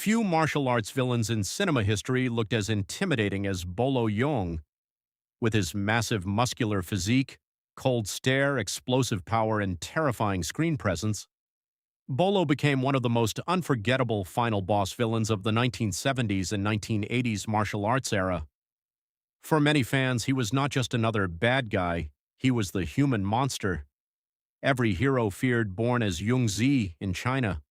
Few martial arts villains in cinema history looked as intimidating as Bolo Yeung. With his massive muscular physique, cold stare, explosive power, and terrifying screen presence, Bolo became one of the most unforgettable final boss villains of the 1970s and 1980s martial arts era. For many fans, he was not just another bad guy, he was the human monster. Every hero feared, born as Yeung Zi in China.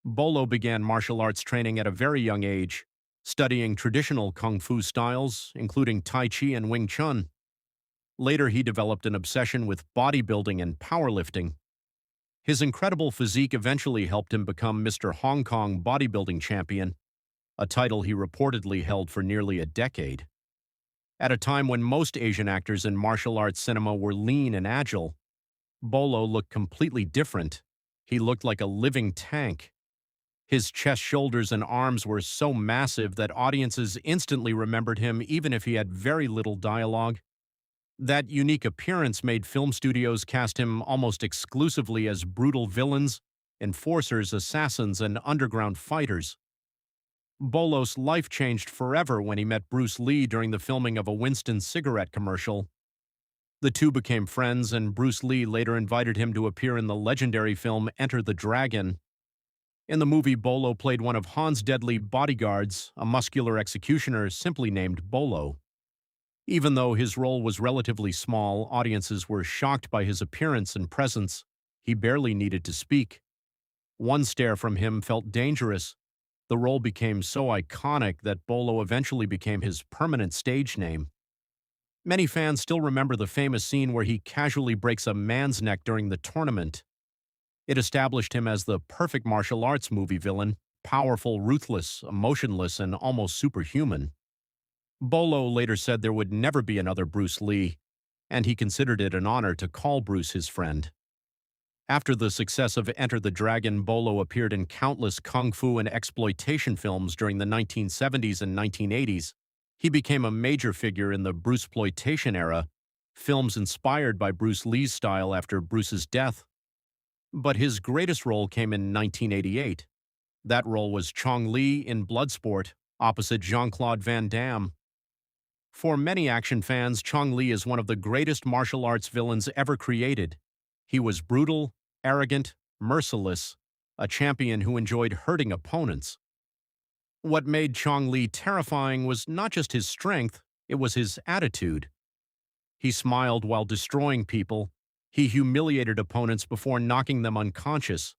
Bolo began martial arts training at a very young age, studying traditional kung fu styles, including Tai Chi and Wing Chun. Later, he developed an obsession with bodybuilding and powerlifting. His incredible physique eventually helped him become Mr. Hong Kong bodybuilding champion, a title he reportedly held for nearly a decade. At a time when most Asian actors in martial arts cinema were lean and agile, Bolo looked completely different. He looked like a living tank. His chest, shoulders, and arms were so massive that audiences instantly remembered him even if he had very little dialogue. That unique appearance made film studios cast him almost exclusively as brutal villains, enforcers, assassins, and underground fighters. Bolo's life changed forever when he met Bruce Lee during the filming of a Winston cigarette commercial. The two became friends, and Bruce Lee later invited him to appear in the legendary film Enter the Dragon. In the movie, Bolo played one of Han's deadly bodyguards, a muscular executioner simply named Bolo. Even though his role was relatively small, audiences were shocked by his appearance and presence. He barely needed to speak. One stare from him felt dangerous. The role became so iconic that Bolo eventually became his permanent stage name. Many fans still remember the famous scene where he casually breaks a man's neck during the tournament. It established him as the perfect martial arts movie villain, powerful, ruthless, emotionless, and almost superhuman. Bolo later said there would never be another Bruce Lee, and he considered it an honor to call Bruce his friend. After the success of Enter the Dragon, Bolo appeared in countless kung fu and exploitation films during the 1970s and 1980s. He became a major figure in the Bruceploitation era, films inspired by Bruce Lee's style after Bruce's death. But his greatest role came in 1988. That role was Chong Li in Bloodsport, opposite Jean-Claude Van Damme. For many action fans, Chong Li is one of the greatest martial arts villains ever created. He was brutal, arrogant, merciless, a champion who enjoyed hurting opponents. What made Chong Li terrifying was not just his strength, it was his attitude. He smiled while destroying people. He humiliated opponents before knocking them unconscious.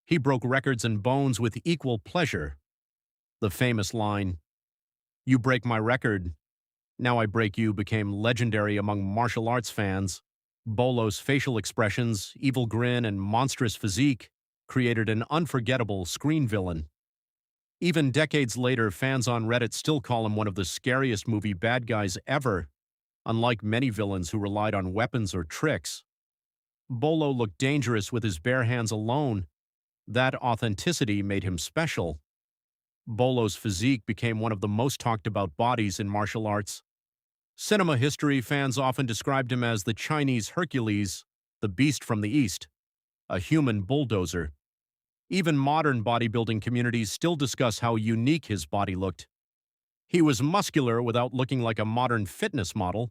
He broke records and bones with equal pleasure. The famous line, "You break my record, now I break you," became legendary among martial arts fans. Bolo's facial expressions, evil grin, and monstrous physique created an unforgettable screen villain. Even decades later, fans on Reddit still call him one of the scariest movie bad guys ever. Unlike many villains who relied on weapons or tricks, Bolo looked dangerous with his bare hands alone. That authenticity made him special. Bolo's physique became one of the most talked about bodies in martial arts. Cinema history fans often described him as the Chinese Hercules, the beast from the East, a human bulldozer. Even modern bodybuilding communities still discuss how unique his body looked. He was muscular without looking like a modern fitness model.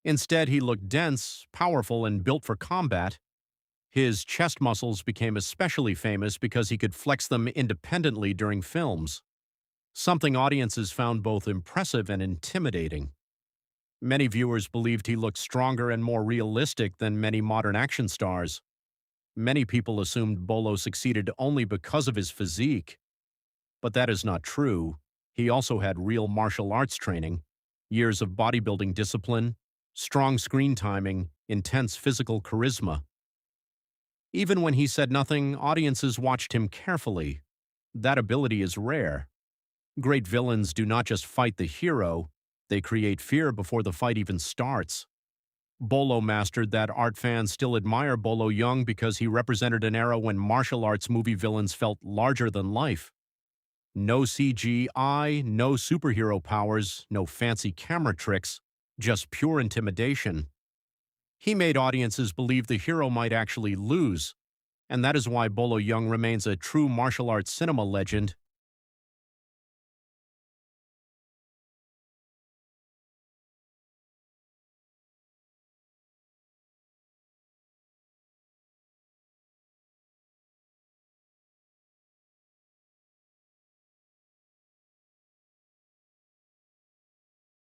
Instead, he looked dense, powerful, and built for combat. His chest muscles became especially famous because he could flex them independently during films, something audiences found both impressive and intimidating. Many viewers believed he looked stronger and more realistic than many modern action stars. Many people assumed Bolo succeeded only because of his physique. But that is not true. He also had real martial arts training, years of bodybuilding discipline, strong screen timing, intense physical charisma. Even when he said nothing, audiences watched him carefully. That ability is rare. Great villains do not just fight the hero, they create fear before the fight even starts. Bolo mastered that art. Fans still admire Bolo Yeung because he represented an era when martial arts movie villains felt larger than life. No CGI, no superhero powers, no fancy camera tricks, just pure intimidation. He made audiences believe the hero might actually lose, and that is why Bolo Yeung remains a true martial arts cinema legend